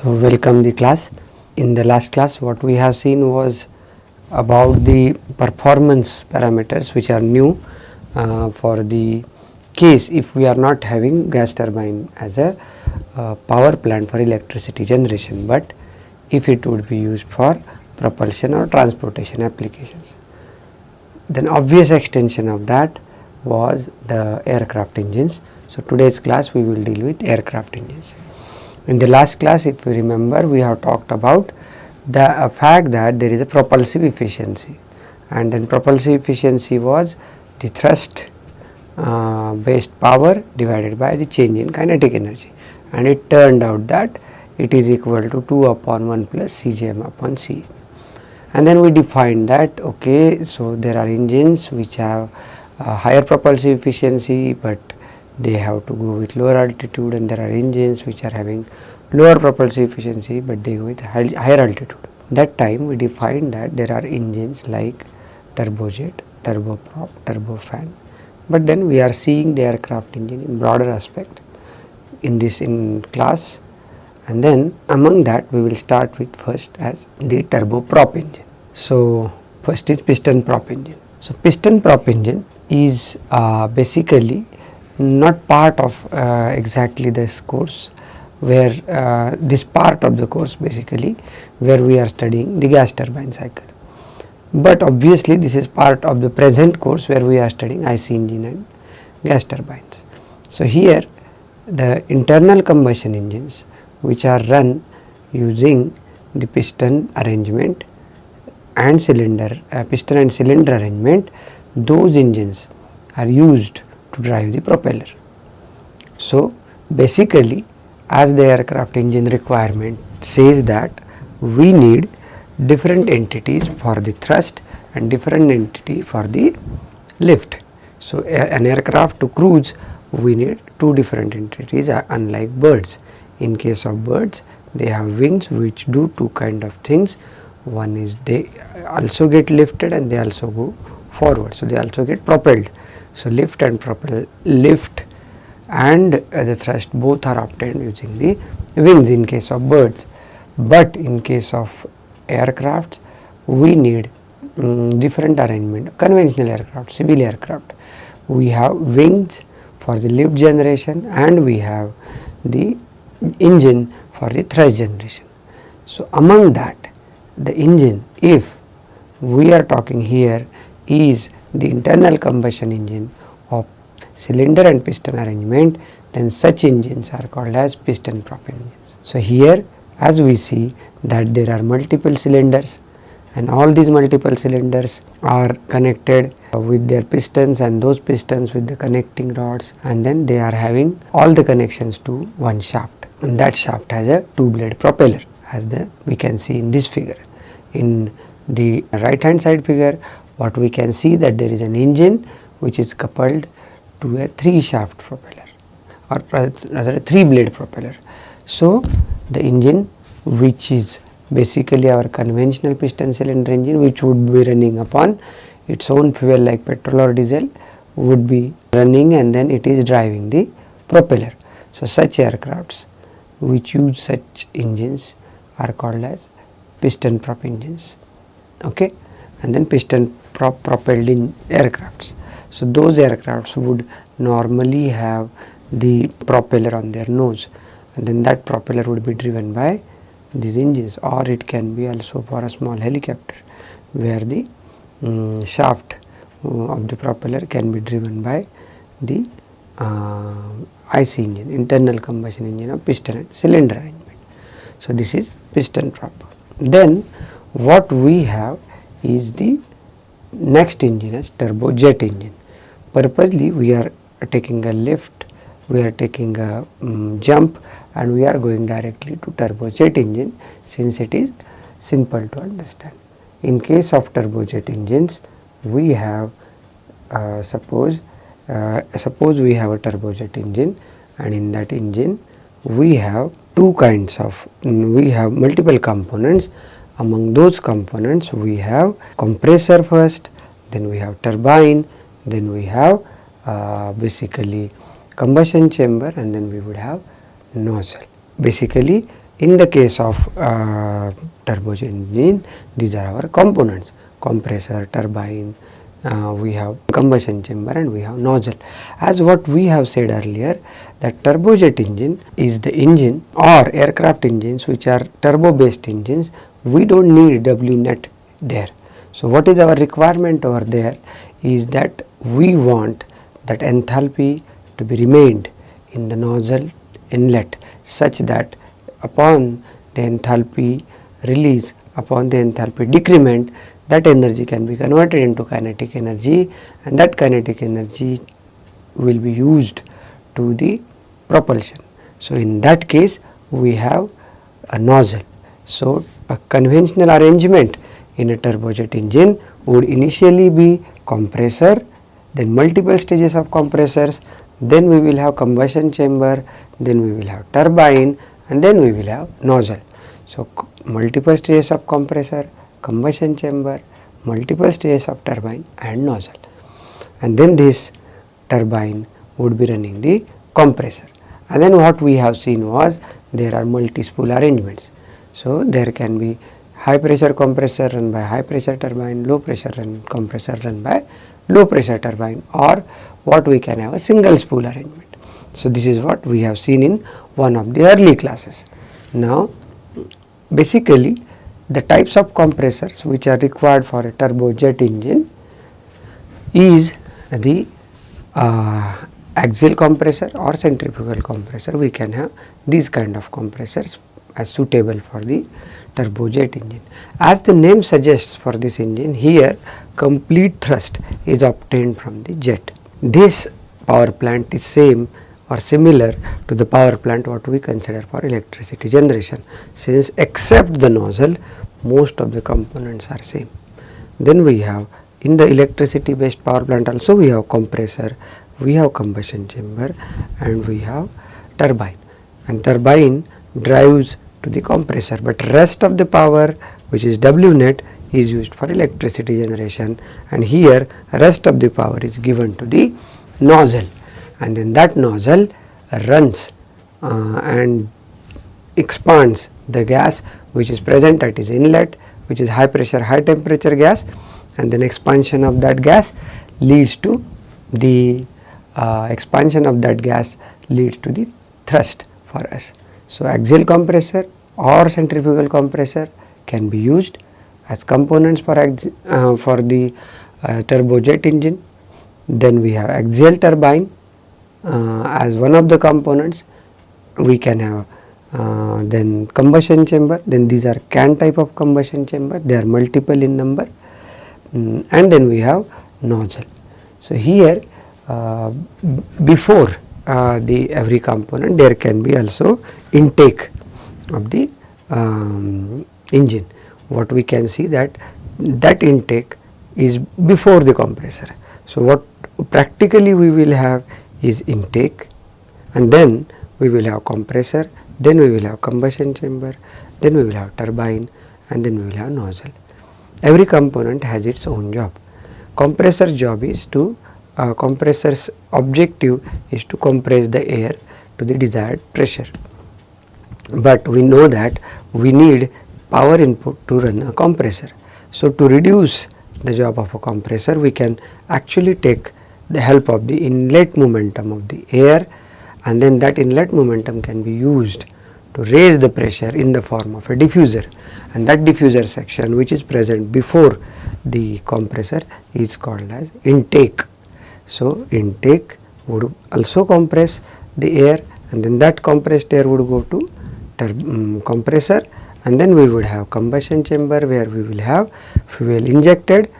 So welcome the class. In the last class what we have seen was about the performance parameters which are new for the case if we are not having gas turbine as a power plant for electricity generation, but if it would be used for propulsion or transportation applications. Then obvious extension of that was the aircraft engines. So today's class we will deal with aircraft engines. In the last class, if you remember, we have talked about the fact that there is a propulsive efficiency, and then propulsive efficiency was the thrust based power divided by the change in kinetic energy, and it turned out that it is equal to 2 upon 1 plus Cgm upon C. And then we defined that, okay, so there are engines which have higher propulsive efficiency, but they have to go with lower altitude, and there are engines which are having lower propulsive efficiency but they go with higher altitude. That time we defined that there are engines like turbojet, turboprop, turbofan, but then we are seeing the aircraft engine in broader aspect in this class, and then among that we will start with first as the turboprop engine. So first is piston prop engine. So piston prop engine is basically not part of exactly this course, where this part of the course basically where we are studying the gas turbine cycle, but obviously this is part of the present course where we are studying IC engine and gas turbines. So here the internal combustion engines which are run using the piston arrangement and cylinder piston and cylinder arrangement, those engines are used to drive the propeller. So basically, as the aircraft engine requirement says that we need different entities for the thrust and different entity for the lift. So an aircraft to cruise, we need two different entities, unlike birds. In case of birds, they have wings which do two kind of things. One is they also get lifted and they also go forward, so they also get propelled. So lift and propel, lift and the thrust both are obtained using the wings in case of birds, but in case of aircraft we need different arrangement. Conventional aircraft, civil aircraft, we have wings for the lift generation and we have the engine for the thrust generation. So among that, the engine, if we are talking here, is the internal combustion engine of cylinder and piston arrangement, then such engines are called as piston prop engines. So here as we see that there are multiple cylinders, and all these multiple cylinders are connected with their pistons, and those pistons with the connecting rods, and then they are having all the connections to one shaft, and that shaft has a two blade propeller, as we can see in this figure. In the right hand side figure, what we can see that there is an engine which is coupled to a three shaft propeller, or rather a three blade propeller. So the engine, which is basically our conventional piston cylinder engine, which would be running upon its own fuel like petrol or diesel, would be running, and then it is driving the propeller. So such aircrafts which use such engines are called as piston prop engines. Okay, and then piston prop propelled in aircrafts. So those aircrafts would normally have the propeller on their nose, and then that propeller would be driven by these engines, or it can be also for a small helicopter where the shaft of the propeller can be driven by the IC engine, internal combustion engine of piston and cylinder arrangement. So this is piston prop. Then what we have is the next engine as turbojet engine. Purposely we are taking a lift, we are taking a jump, and we are going directly to turbojet engine since it is simple to understand. In case of turbojet engines, we have suppose we have a turbojet engine, and in that engine we have two kinds of, we have multiple components. Among those components we have compressor first, then we have turbine, then we have basically combustion chamber, and then we would have nozzle. Basically In the case of turbojet engine, these are our components: compressor, turbine, we have combustion chamber, and we have nozzle. As what we have said earlier, that turbojet engine is the engine or aircraft engines which are turbo based engines. We don't need WNet there. So what is our requirement over there is that we want that enthalpy to be remained in the nozzle inlet such that upon the enthalpy release, upon the enthalpy decrement, that energy can be converted into kinetic energy, and that kinetic energy will be used to the propulsion. So in that case we have a nozzle. So a conventional arrangement in a turbojet engine would initially be compressor, then multiple stages of compressors, then we will have combustion chamber, then we will have turbine, and then we will have nozzle. So multiple stages of compressor, combustion chamber, multiple stages of turbine and nozzle, and then this turbine would be running the compressor. And then what we have seen was there are multi-spool arrangements. So there can be high pressure compressor run by high pressure turbine, low pressure compressor run by low pressure turbine, or what we can have a single spool arrangement. So this is what we have seen in one of the early classes. Now basically the types of compressors which are required for a turbojet engine is the axial compressor or centrifugal compressor. We can have these kind of compressors as suitable for the turbojet engine. As the name suggests for this engine, here complete thrust is obtained from the jet. This power plant is same or similar to the power plant what we consider for electricity generation, since except the nozzle most of the components are same. Then we have in the electricity based power plant also we have compressor, we have combustion chamber, and we have turbine, and turbine drives to the compressor, but rest of the power which is WNet is used for electricity generation, and here rest of the power is given to the nozzle, and then that nozzle runs and expands the gas which is present at its inlet, which is high pressure high temperature gas, and then expansion of that gas leads to the thrust for us. So axial compressor or centrifugal compressor can be used as components for the turbojet engine. Then we have axial turbine as one of the components. We can have then combustion chamber. Then these are CAN type of combustion chamber. They are multiple in number, and then we have nozzle. So here before the every component there can be also intake of the engine. What we can see that intake is before the compressor. So what practically we will have is intake, and then we will have compressor, then we will have combustion chamber, then we will have turbine, and then we will have nozzle. Every component has its own job. Compressor job is to compressor's objective is to compress the air to the desired pressure, but we know that we need power input to run a compressor. So to reduce the job of a compressor, we can actually take the help of the inlet momentum of the air, and then that inlet momentum can be used to raise the pressure in the form of a diffuser, and that diffuser section which is present before the compressor is called as intake. So intake would also compress the air, and then that compressed air would go to compressor, and then we would have combustion chamber where we will have fuel injected,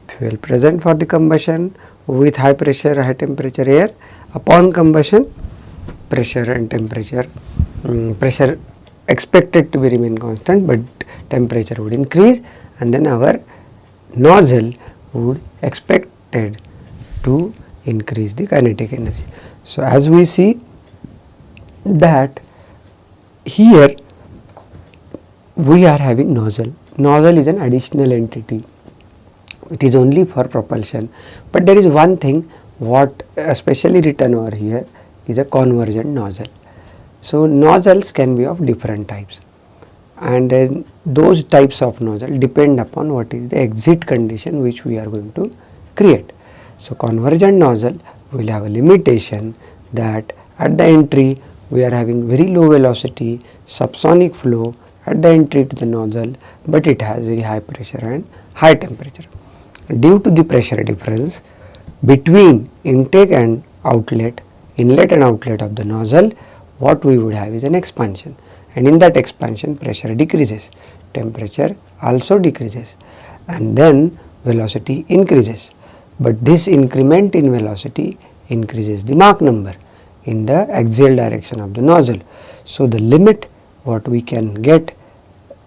fuel present for the combustion with high pressure high temperature air. Upon combustion, pressure and temperature, pressure expected to be remain constant, but temperature would increase, and then our nozzle would expected to increase the kinetic energy. So as we see that here we are having nozzle. Nozzle is an additional entity. It is only for propulsion, but there is one thing what especially written over here is a convergent nozzle. So nozzles can be of different types. and then those types of nozzle depend upon what is the exit condition which we are going to create. So, convergent nozzle will have a limitation that at the entry we are having very low velocity subsonic flow at the entry to the nozzle, but it has very high pressure and high temperature. Due to the pressure difference between intake and outlet, inlet and outlet of the nozzle, what we would have is an expansion, and in that expansion pressure decreases, temperature also decreases, and then velocity increases. But this increment in velocity increases the Mach number in the axial direction of the nozzle. So, the limit what we can get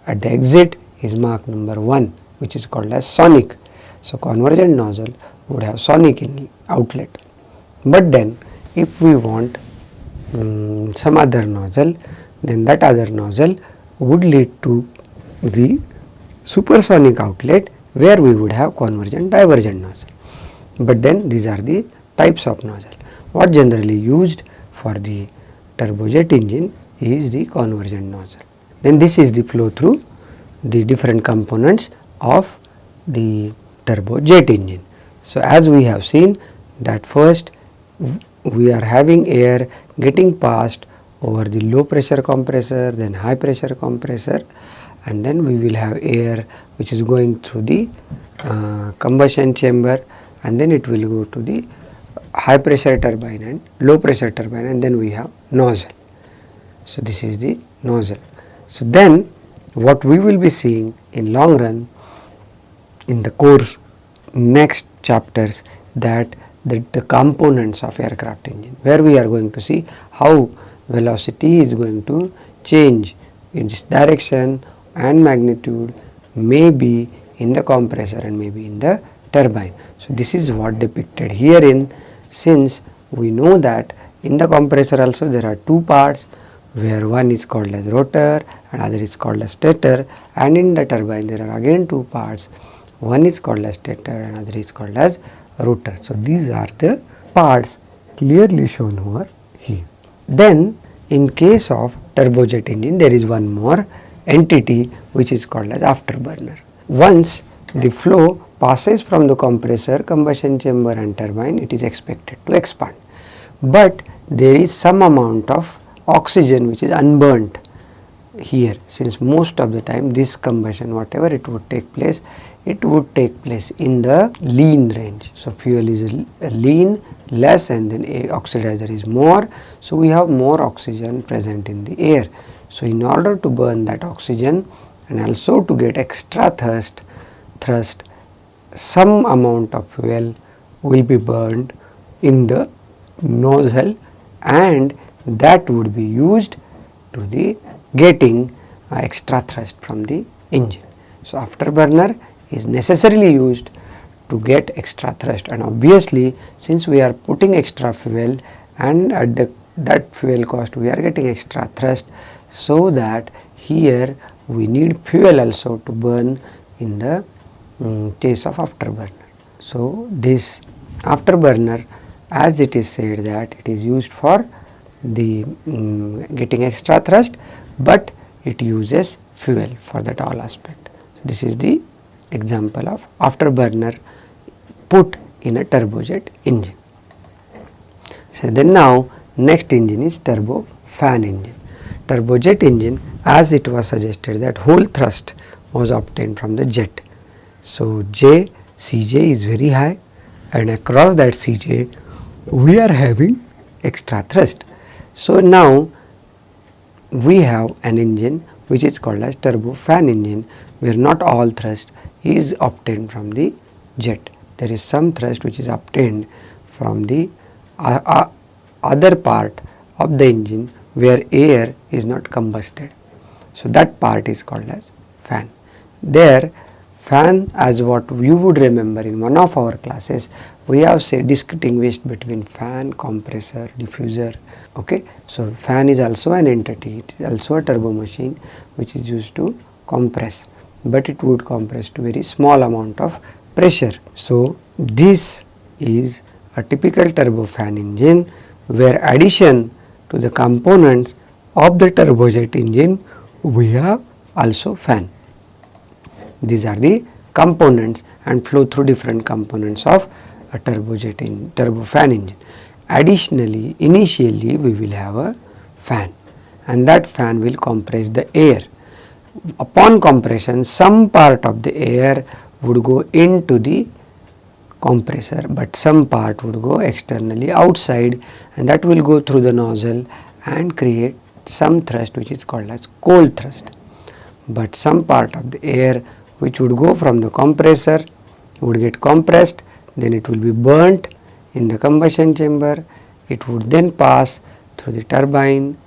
at the exit is Mach number 1, which is called as sonic. So, convergent nozzle would have sonic in outlet, but then if we want some other nozzle, then that other nozzle would lead to the supersonic outlet where we would have convergent divergent nozzle. But then these are the types of nozzle. What generally used for the turbojet engine is the convergent nozzle. Then this is the flow through the different components of the turbojet engine. So, as we have seen that first we are having air getting passed over the low pressure compressor, then high pressure compressor, and then we will have air which is going through the combustion chamber, and then it will go to the high pressure turbine and low pressure turbine, and then we have nozzle. So, this is the nozzle. So, then what we will be seeing in long run in the course next chapters, that the components of aircraft engine, where we are going to see how velocity is going to change in this direction and magnitude, may be in the compressor and maybe in the turbine. So, this is what depicted herein, since we know that in the compressor also there are two parts, where one is called as rotor and other is called as stator, and in the turbine there are again two parts, one is called as stator and other is called as rotor. So, these are the parts clearly shown over here. Then in case of turbojet engine there is one more entity which is called as afterburner. Once the flow passes from the compressor, combustion chamber and turbine, it is expected to expand, but there is some amount of oxygen which is unburnt here, since most of the time this combustion whatever it would take place, it would take place in the lean range. So, fuel is lean less and then oxidizer is more. So, we have more oxygen present in the air. So, in order to burn that oxygen and also to get extra thrust, some amount of fuel will be burned in the nozzle, and that would be used to the getting extra thrust from the engine. So, afterburner is necessarily used to get extra thrust, and obviously since we are putting extra fuel and at that fuel cost we are getting extra thrust, so that here we need fuel also to burn in the case of afterburner. So, this afterburner, as it is said that it is used for the getting extra thrust, but it uses fuel for that all aspect. So, this is the example of afterburner put in a turbojet engine. So, then now next engine is turbofan engine. Turbojet engine, as it was suggested that whole thrust was obtained from the jet. So, Cj is very high, and across that Cj we are having extra thrust. So, now we have an engine which is called as turbofan engine, where not all thrust is obtained from the jet. There is some thrust which is obtained from the other part of the engine where air is not combusted. So, that part is called as fan. There, fan, as what you would remember in one of our classes, we have distinguished between fan, compressor, diffuser. Okay. So, fan is also an entity, it is also a turbo machine which is used to compress, but it would compress to very small amount of pressure. So, this is a typical turbofan engine, where addition to the components of the turbojet engine we have also fan. These are the components and flow through different components of a turbofan engine. Additionally, initially we will have a fan, and that fan will compress the air. Upon compression, some part of the air would go into the compressor, but some part would go externally outside, and that will go through the nozzle and create some thrust which is called as cold thrust. But some part of the air which would go from the compressor would get compressed, then it will be burnt in the combustion chamber. It would then pass through the turbine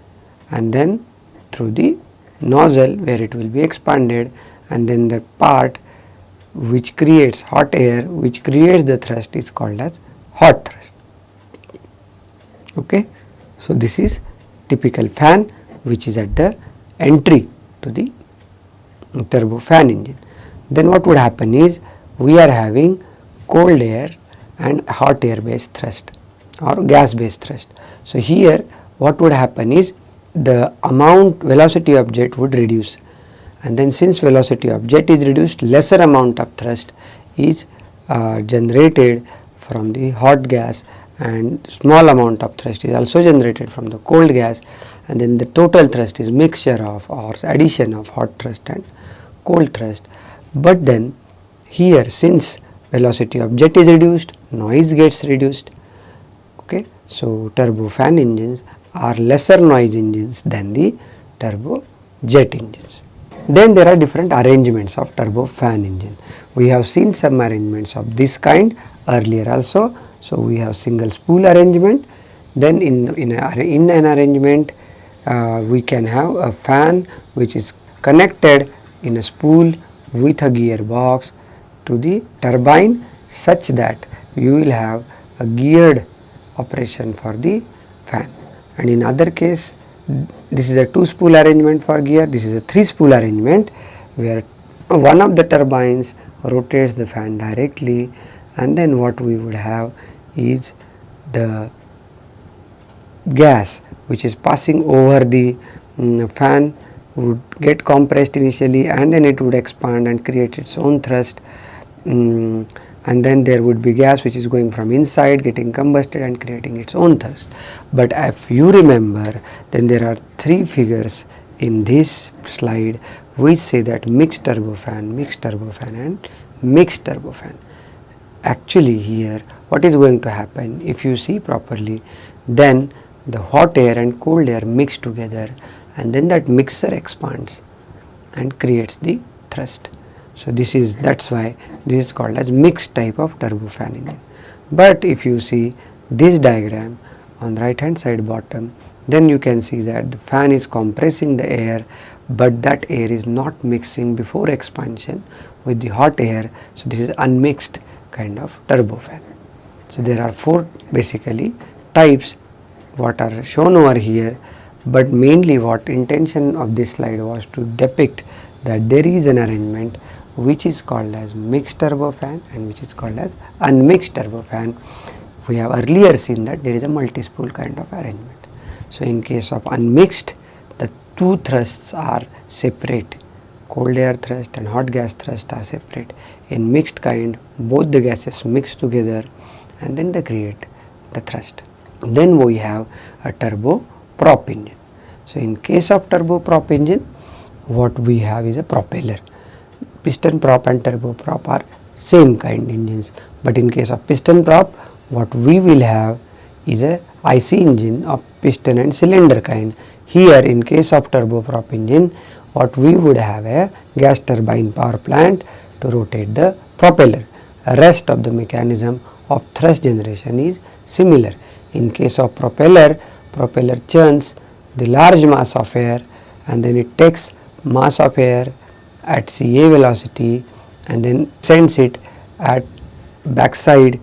and then through the nozzle where it will be expanded, and then the part which creates hot air, which creates the thrust, is called as hot thrust. Okay. So, this is typical fan which is at the entry to the turbofan engine. Then what would happen is, we are having cold air and hot air based thrust or gas based thrust. So, here what would happen is, the velocity of jet would reduce, and then since velocity of jet is reduced, lesser amount of thrust is generated from the hot gas, and small amount of thrust is also generated from the cold gas, and then the total thrust is mixture of or addition of hot thrust and cold thrust. But then here, since velocity of jet is reduced, noise gets reduced. Okay. So, turbofan engines are lesser noise engines than the turbojet engines. Then there are different arrangements of turbofan engine. We have seen some arrangements of this kind earlier also. So, we have single spool arrangement. Then in an arrangement we can have a fan which is connected in a spool with a gearbox to the turbine, such that you will have a geared operation for the fan. And in other case, this is a 2 spool arrangement for gear, this is a 3 spool arrangement where one of the turbines rotates the fan directly, and then what we would have is the gas which is passing over the fan would get compressed initially, and then it would expand and create its own thrust, and then there would be gas which is going from inside, getting combusted and creating its own thrust. But if you remember, then there are 3 figures in this slide which say that mixed turbofan and mixed turbofan. Actually here what is going to happen, if you see properly, then the hot air and cold air mix together, and then that mixer expands and creates the thrust. So, that's why this is called as mixed type of turbofan engine. But if you see this diagram on the right hand side bottom, then you can see that the fan is compressing the air, but that air is not mixing before expansion with the hot air. So, this is unmixed kind of turbofan. So, there are 4 basically types what are shown over here, but mainly what intention of this slide was to depict that there is an arrangement which is called as mixed turbofan and which is called as unmixed turbofan. We have earlier seen that there is a multi-spool kind of arrangement. So, in case of unmixed, the 2 thrusts are separate, cold air thrust and hot gas thrust are separate. In mixed kind, both the gases mix together and then they create the thrust. Then we have a turboprop engine. So, in case of turboprop engine, what we have is a propeller. Piston prop and turboprop are same kind engines, but in case of piston prop, what we will have is a IC engine of piston and cylinder kind. Here in case of turboprop engine, what we would have a gas turbine power plant to rotate the propeller. Rest of the mechanism of thrust generation is similar. In case of propeller churns the large mass of air, and then it takes mass of air at CA velocity and then sends it at backside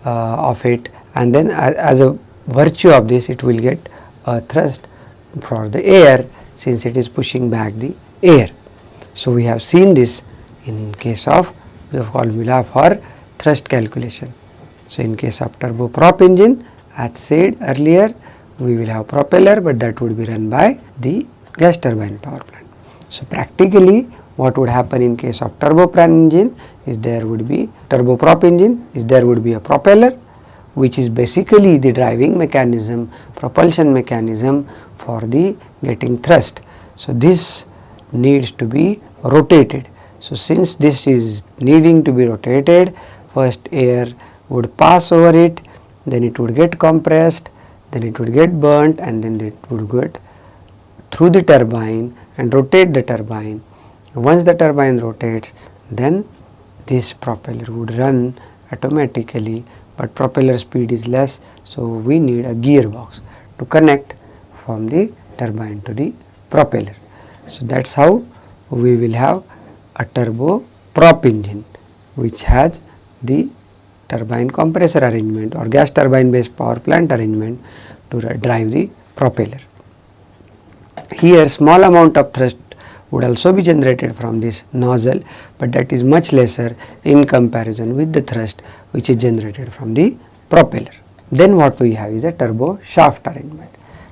of it, and then as a virtue of this it will get a thrust for the air since it is pushing back the air. So, we have seen this in case of the formula for thrust calculation. So, in case of turboprop engine, as said earlier, we will have propeller, but that would be run by the gas turbine power plant. So practically what would happen in case of turboprop engine is there would be a propeller, which is basically the driving mechanism, propulsion mechanism for the getting thrust. So this needs to be rotated. So since this is needing to be rotated, first air would pass over it, then it would get compressed, then it would get burnt, and then it would get through the turbine and rotate the turbine. Once the turbine rotates, then this propeller would run automatically, but propeller speed is less, so we need a gearbox to connect from the turbine to the propeller. So that's how we will have a turboprop engine which has the turbine compressor arrangement or gas turbine based power plant arrangement to drive the propeller. Here small amount of thrust would also be generated from this nozzle, but that is much lesser in comparison with the thrust which is generated from the propeller. Then what we have is a turbo shaft arrangement.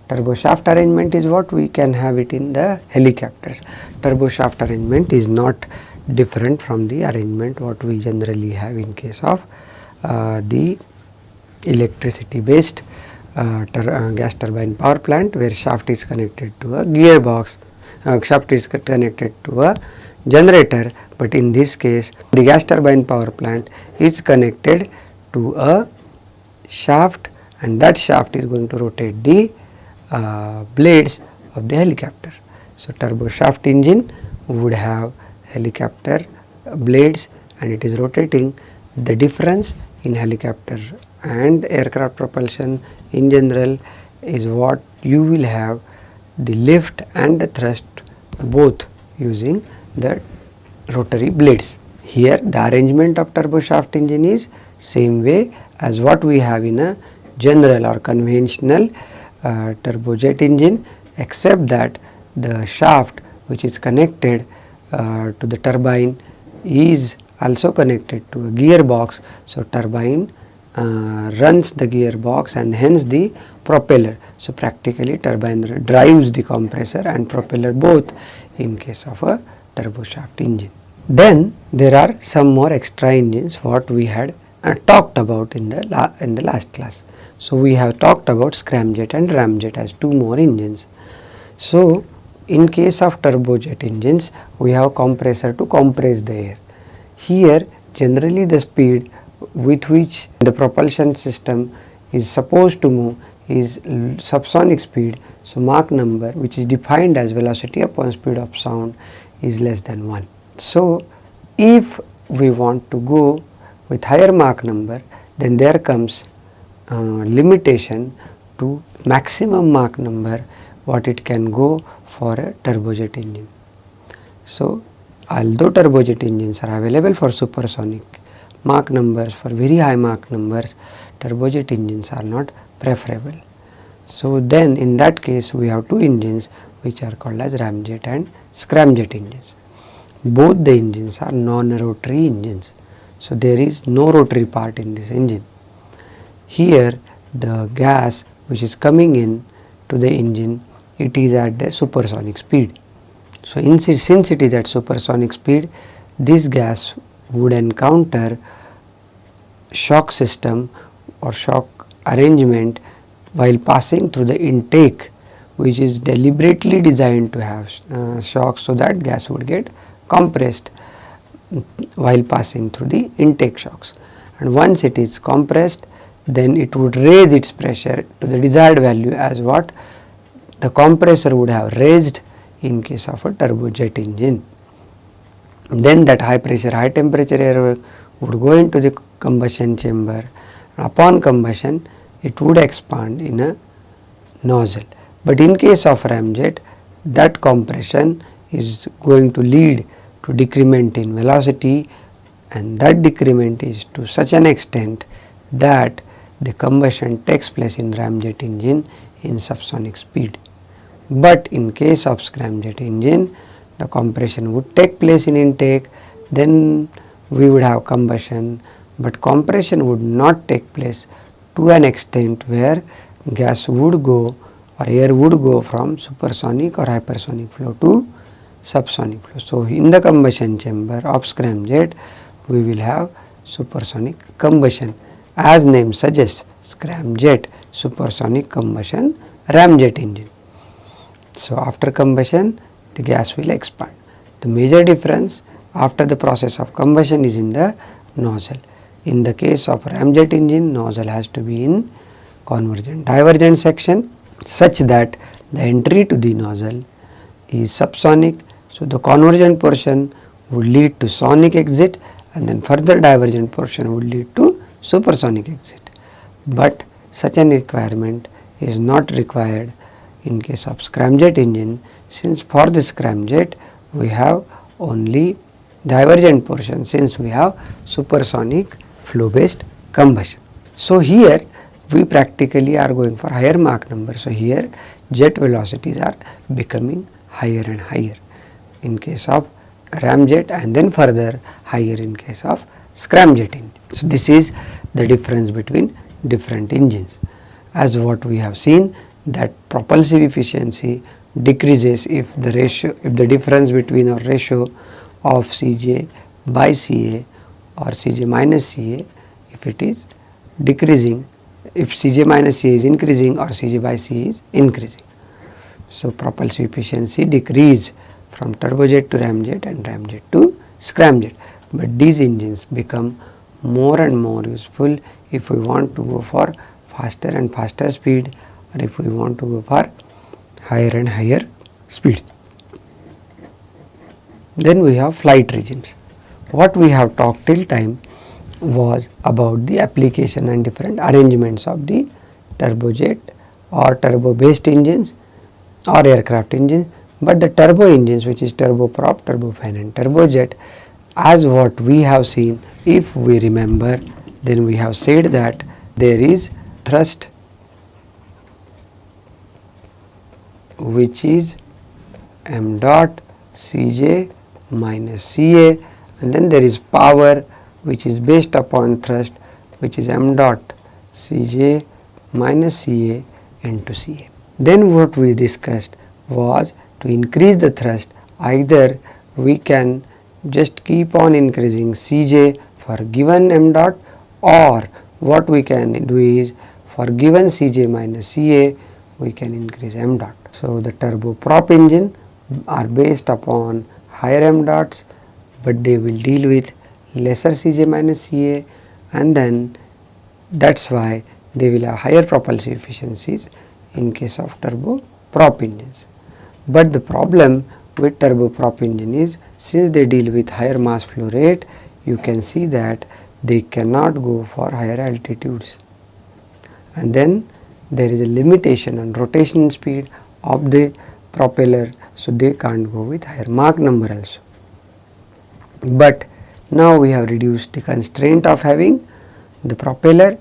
Turbo shaft arrangement is what we can have it in the helicopters. Turbo shaft arrangement is not different from the arrangement what we generally have in case of the electricity based gas turbine power plant, where shaft is connected to a gearbox, shaft is connected to a generator, but in this case the gas turbine power plant is connected to a shaft, and that shaft is going to rotate the blades of the helicopter. So turbo shaft engine would have helicopter blades and it is rotating. The difference in helicopter and aircraft propulsion in general is what you will have the lift and the thrust both using the rotary blades. Here the arrangement of turbo shaft engine is same way as what we have in a general or conventional turbojet engine, except that the shaft which is connected to the turbine is also connected to a gearbox. So turbine runs the gearbox and hence the propeller. So practically turbine drives the compressor and propeller both in case of a turbo shaft engine. Then there are some more extra engines what we had talked about in the last class. So we have talked about scramjet and ramjet as two more engines. So in case of turbojet engines we have compressor to compress the air. Here generally the speed with which the propulsion system is supposed to move is subsonic speed. So Mach number, which is defined as velocity upon speed of sound, is less than 1. So if we want to go with higher Mach number, then there comes limitation to maximum Mach number what it can go for a turbojet engine. So although turbojet engines are available for supersonic Mach numbers, for very high Mach numbers, turbojet engines are not preferable. So then in that case we have two engines which are called as ramjet and scramjet engines. Both the engines are non-rotary engines. So there is no rotary part in this engine. Here the gas which is coming in to the engine, it is at the supersonic speed. So since it is at supersonic speed, this gas would encounter shock system or shock arrangement while passing through the intake, which is deliberately designed to have shock, so that gas would get compressed while passing through the intake shocks, and once it is compressed, then it would raise its pressure to the desired value as what the compressor would have raised in case of a turbojet engine. Then that high pressure, high temperature air would go into the combustion chamber. Upon combustion, it would expand in a nozzle. But in case of ramjet, that compression is going to lead to decrement in velocity, and that decrement is to such an extent that the combustion takes place in ramjet engine in subsonic speed. But in case of scramjet engine, the compression would take place in intake, then we would have combustion, but compression would not take place to an extent where gas would go or air would go from supersonic or hypersonic flow to subsonic flow. So in the combustion chamber of scramjet we will have supersonic combustion. As name suggests, scramjet supersonic combustion ramjet engine. So after combustion the gas will expand. The major difference after the process of combustion is in the nozzle. In the case of ramjet engine, nozzle has to be in convergent divergent section such that the entry to the nozzle is subsonic. So the convergent portion would lead to sonic exit and then further divergent portion would lead to supersonic exit. But such an requirement is not required in case of scramjet engine, since for the scramjet we have only divergent portion, since we have supersonic flow based combustion. So here we practically are going for higher Mach number. So here jet velocities are becoming higher and higher in case of ramjet and then further higher in case of scramjet engine. So this is the difference between different engines. As what we have seen, that propulsive efficiency decreases if the difference between or ratio of Cj by Ca or Cj minus Ca, if it is decreasing, if Cj minus Ca is increasing or Cj by Ca is increasing. So propulsive efficiency decrease from turbojet to ramjet and ramjet to scramjet. But these engines become more and more useful if we want to go for faster and faster speed, or if we want to go for higher and higher speed. Then we have flight regimes. What we have talked till time was about the application and different arrangements of the turbojet or turbo based engines or aircraft engines, but the turbo engines, which is turboprop, turbofan and turbojet, as what we have seen, if we remember, then we have said that there is thrust which is m dot Cj minus Ca, and then there is power which is based upon thrust, which is m dot Cj minus Ca into Ca. Then what we discussed was to increase the thrust, either we can just keep on increasing Cj for given m dot, or what we can do is for given Cj minus Ca we can increase m dot. So the turboprop engine are based upon higher m dots, but they will deal with lesser Cj minus Ca, and then that's why they will have higher propulsive efficiencies in case of turboprop engines. But the problem with turboprop engine is, since they deal with higher mass flow rate, you can see that they cannot go for higher altitudes, and then there is a limitation on rotation speed of the propeller, so they can't go with higher Mach number also. But now we have reduced the constraint of having the propeller,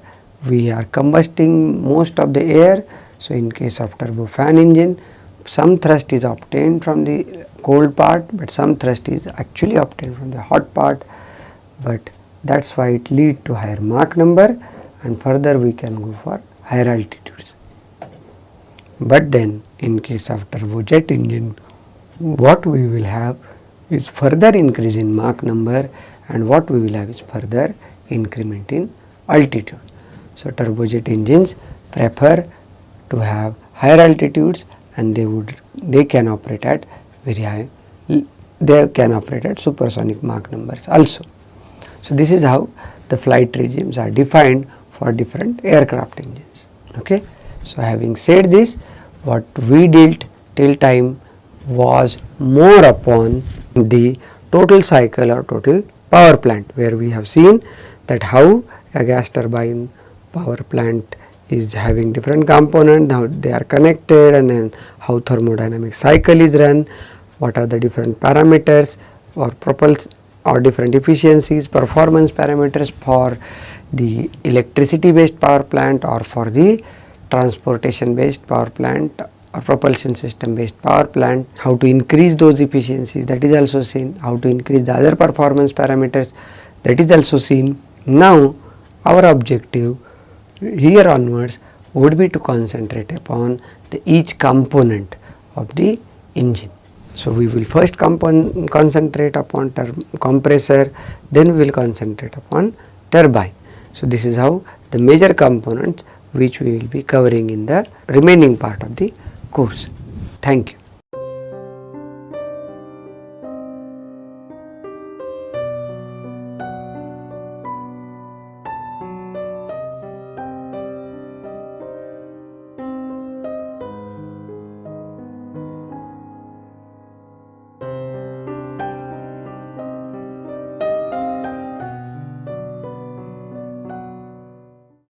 we are combusting most of the air. So in case of turbofan engine, some thrust is obtained from the cold part, but some thrust is actually obtained from the hot part, but that's why it lead to higher Mach number, and further we can go for higher altitudes. But then in case of turbojet engine, what we will have is further increase in Mach number, and what we will have is further increment in altitude. So turbojet engines prefer to have higher altitudes, and they can operate at very high, they can operate at supersonic Mach numbers also. So this is how the flight regimes are defined for different aircraft engines. Okay. So having said this, what we did till time was more upon the total cycle or total power plant, where we have seen that how a gas turbine power plant is having different components, how they are connected, and then how thermodynamic cycle is run, what are the different parameters or or different efficiencies, performance parameters for the electricity based power plant or for the transportation based power plant or propulsion system based power plant, how to increase those efficiencies, that is also seen, how to increase the other performance parameters, that is also seen. Now our objective here onwards would be to concentrate upon each component of the engine. So, we will first concentrate upon compressor, then we will concentrate upon turbine. So, this is how the major components which we will be covering in the remaining part of the course. Thank you.